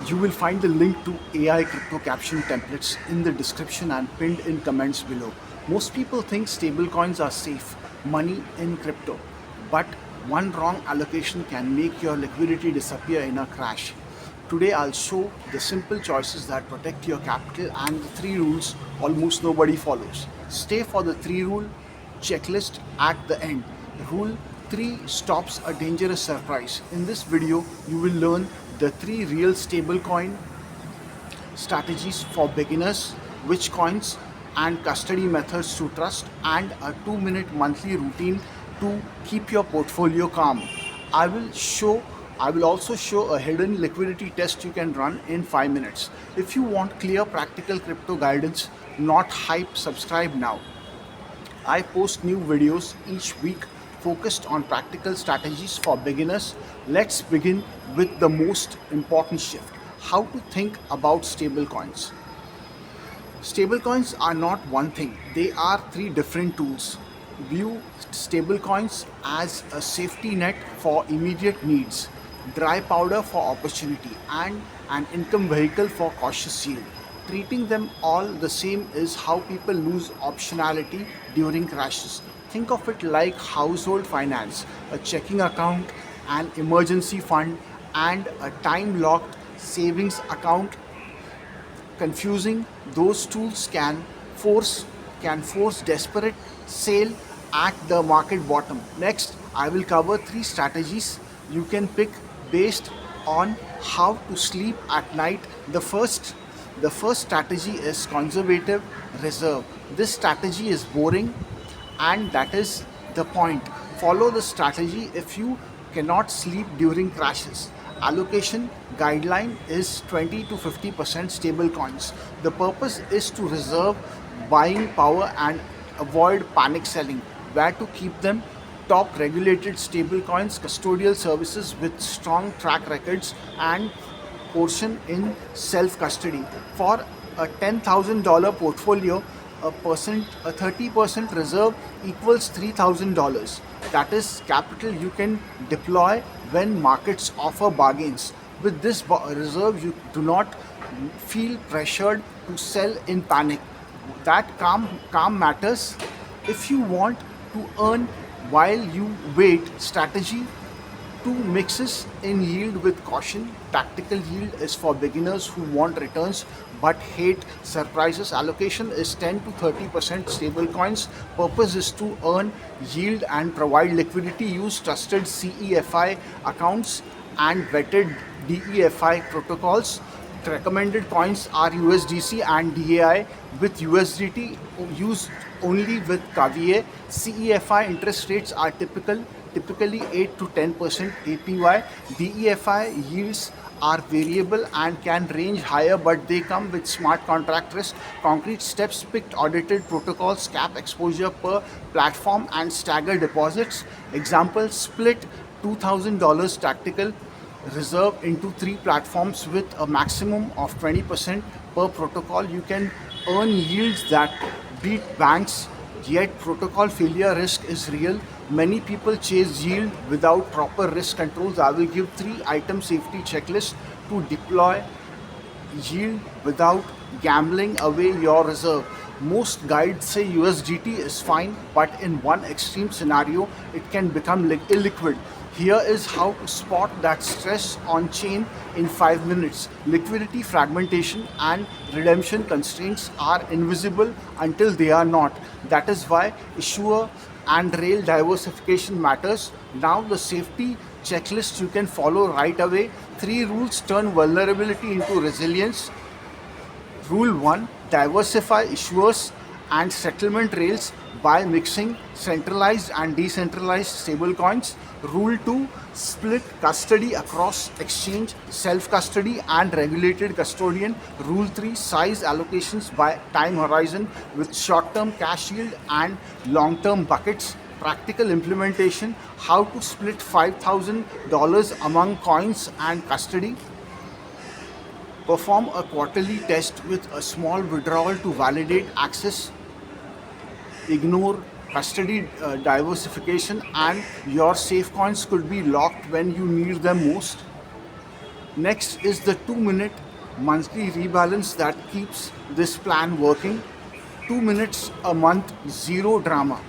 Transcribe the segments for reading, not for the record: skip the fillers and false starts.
You will find the link to AI crypto caption templates in the description and pinned in comments below. Most people think stablecoins are safe money in crypto, but one wrong allocation can make your liquidity disappear in a crash. Today I'll show the simple choices that protect your capital and the three rules almost nobody follows. Stay for the three rule checklist at the end. Rule 3 stops a dangerous surprise. In this video, you will learn the three real stablecoin strategies for beginners, which coins and custody methods to trust, and a 2-minute monthly routine to keep your portfolio calm. I will show I will also show a hidden liquidity test you can run in 5 minutes. If you want clear practical crypto guidance, not hype, subscribe now. I post new videos each week focused on practical strategies for beginners. Let's begin with the most important shift: how to think about stablecoins. Stablecoins are not one thing, they are three different tools. View stablecoins as a safety net for immediate needs, dry powder for opportunity, and an income vehicle for cautious yield. Treating them all the same is how people lose optionality during crashes. Think of it like household finance: a checking account, an emergency fund, and a time locked savings account. Confusing those tools can force desperate sale at the market bottom. Next, I will cover three strategies you can pick based on how to sleep at night. The first strategy is conservative reserve. This strategy is boring, and that is the point. Follow the strategy if you cannot sleep during crashes. Allocation guideline is 20 to 50% stable coins. The purpose is to reserve buying power and avoid panic selling. Where to keep them? Top regulated stablecoins, custodial services with strong track records, and portion in self custody. For a $10,000 portfolio, a 30% reserve equals $3,000. That is capital you can deploy when markets offer bargains. With this reserve, you do not feel pressured to sell in panic. That calm matters. If you want to earn while you wait, strategy 2 mixes in yield with caution. Tactical yield is for beginners who want returns but hate surprises. Allocation is 10 to 30% stablecoins. Purpose is to earn yield and provide liquidity. Use trusted CEFI accounts and vetted DEFI protocols. Recommended coins are USDC and DAI, with USDT used only with caveat. CEFI interest rates are typically 8 to 10% APY. DEFI yields are variable and can range higher, but they come with smart contract risk. Concrete steps: picked audited protocols, cap exposure per platform, and stagger deposits. Example: split $2,000 tactical reserve into three platforms with a maximum of 20% per protocol. You can earn yields that beat banks, yet protocol failure risk is real. Many people chase yield without proper risk controls. I will give 3-item safety checklist to deploy yield without gambling away your reserve. Most guides say USDT is fine, but in one extreme scenario, it can become illiquid. Here is how to spot that stress on chain in 5 minutes. Liquidity fragmentation and redemption constraints are invisible until they are not. That is why issuer and rail diversification matters. Now, the safety checklist you can follow right away. 3 rules turn vulnerability into resilience. Rule 1: diversify issuers and settlement rails by mixing centralized and decentralized stablecoins. Rule 2: split custody across exchange, self custody, and regulated custodian. Rule 3: size allocations by time horizon with short term cash yield and long term buckets. Practical implementation: how to split $5,000 among coins and custody. Perform a quarterly test with a small withdrawal to validate access. Ignore custody diversification, and your safe coins could be locked when you need them most. Next is the 2-minute monthly rebalance that keeps this plan working. 2 minutes a month, zero drama.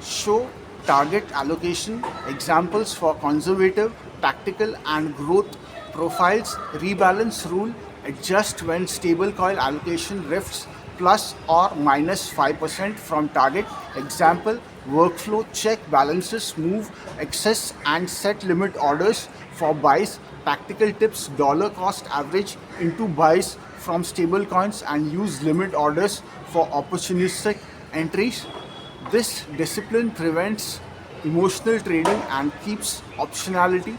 Show target allocation examples for conservative, tactical, and growth profiles. Rebalance rule: adjust when stablecoin allocation rifts plus or minus 5% from target. Example: workflow check balances, move excess, and set limit orders for buys. Tactical tips: dollar cost average into buys from stablecoins and use limit orders for opportunistic entries. This discipline prevents emotional trading and keeps optionality.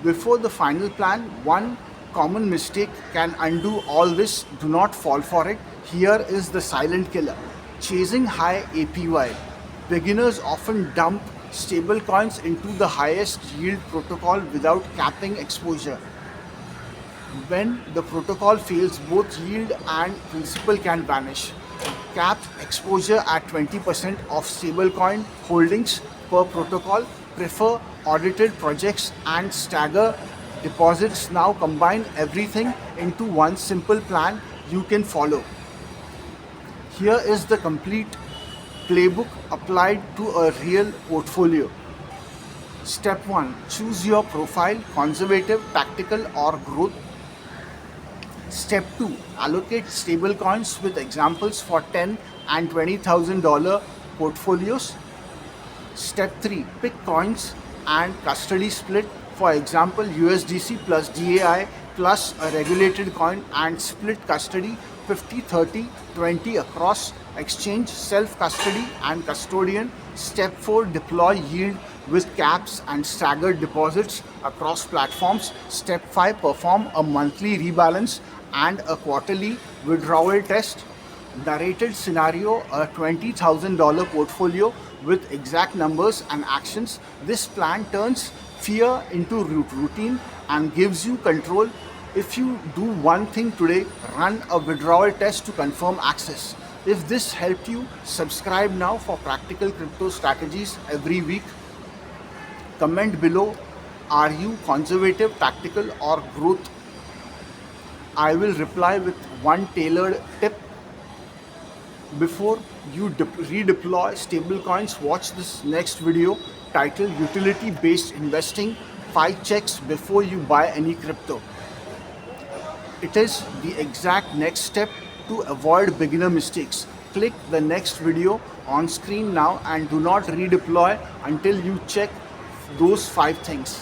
Before the final plan, one common mistake can undo all this. Do not fall for it. Here is the silent killer: chasing high APY. Beginners often dump stablecoins into the highest yield protocol without capping exposure. When the protocol fails, both yield and principal can vanish. Cap exposure at 20% of stablecoin holdings per protocol. Prefer audited projects and stagger deposits. Now combine everything into one simple plan you can follow. Here is the complete playbook applied to a real portfolio. Step 1: choose your profile: conservative, tactical, or growth. Step 2: allocate stablecoins with examples for $10 and $20,000 portfolios. Step 3: pick coins and custody split. For example, USDC plus DAI plus a regulated coin, and split custody 50-30-20 across exchange, self custody, and custodian. Step 4: deploy yield with caps and staggered deposits across platforms. Step 5: perform a monthly rebalance and a quarterly withdrawal test. Narrated scenario: a $20,000 portfolio with exact numbers and actions. This plan turns fear into routine and gives you control. If you do one thing today, run a withdrawal test to confirm access. If this helped you, subscribe now for practical crypto strategies every week. Comment below: are you conservative, tactical, or growth? I will reply with one tailored tip. Before you redeploy stablecoins, watch this next video titled Utility Based Investing: 5 Checks Before You Buy Any Crypto. It is the exact next step to avoid beginner mistakes. Click the next video on screen now and do not redeploy until you check those 5 things.